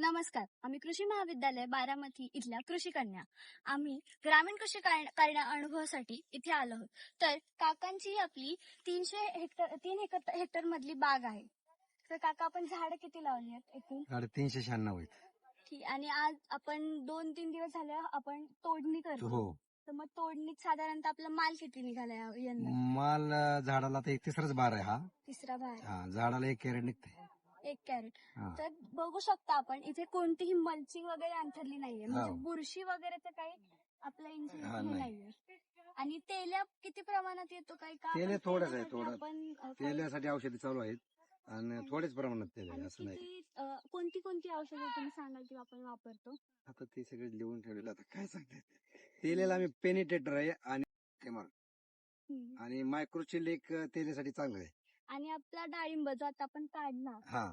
नमस्कार. आम्ही कृषी महाविद्यालय बारामती इथल्या कृषी कन्या. आम्ही ग्रामीण कृषी करण्या अनुभवासाठी इथे आलो आहोत. तर काकांची आपली 3 हेक्टर मधली बाग आहे. तर काका, आपण झाडं किती लावली आहेत एकूण? 396 आहेत. ठीक. आणि आज आपण 2-3 दिवस झाले आपण तोडणी करतो. हो. तर मग तोडणीत साधारणतः आपला माल किती निघाला यंदा? माल झाडाला तर तिसराच बार आहे हा. तिसरा भाग. हा, झाडाला 1 कॅरेट निघते. 1 कॅरेट. हा. तर बघू शकता आपण इथे कोणतीही मल्चिंग वगैरे अंथरली नाहीये. म्हणजे हो. बुरशी वगैरेचं काही आपल्या हा, हे नाही. नाहीये. आणि तेल्या किती प्रमाणात येतो काही का? तेल आपण थोडंच आहे, तेलासाठी थोडं. आपण तेलासाठी औषधी चालू आहेत आणि थोडेच प्रमाणात तेल आहे, आणि असं नाही. कोणती कोणती औषधं तुम्ही सांगाल की आपण वापरतो? आता ते सगळे लिहून ठेवलेलं, आता काय सांगते. तेलाला आम्ही पेनिटेटर आहे आणि आणि मायक्रोचिल एक तेलासाठी चांगलं आहे. आणि आपला डाळिंब जो आता आपण काढला, हा,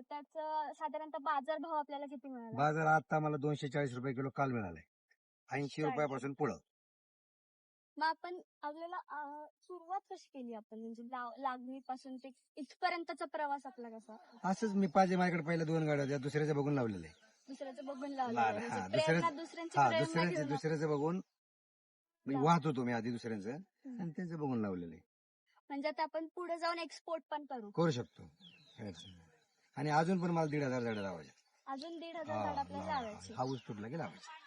त्याचा साधारणतः बाजार भाव आपल्याला किती मिळाला? बाजार आता मला 240 रुपये किलो काल मिळालाय. 80 रुपयापासून पुढं. मग आपण आपल्याला सुरुवात कशी केली आपण, म्हणजे लागणीपासून ते इथपर्यंतचा प्रवास आपला कसा? असंच मी पाहिजे माझ्याकडे पहिल्या 2 गाड्या होत्या, दुसऱ्याचं बघून लावलेलं आहे. दुसऱ्याचं बघून लावलेलं आहे. म्हणजे हा, प्रेरणा दुसऱ्यांची प्रेरणा घेऊन दुसऱ्याचं बघून मी वाहत होतो मी आधी दुसऱ्यांचं आणि त्यांचं बघून लावलेलं आहे. म्हणजे आता आपण पुढे जाऊन एक्सपोर्ट पण करू शकतो. आणि अजून पण मला 1,500 झाडं लावायचे. अजून 1,500 झाड आपल्याला लावायची. हा ऊस तुटला की लावायचे.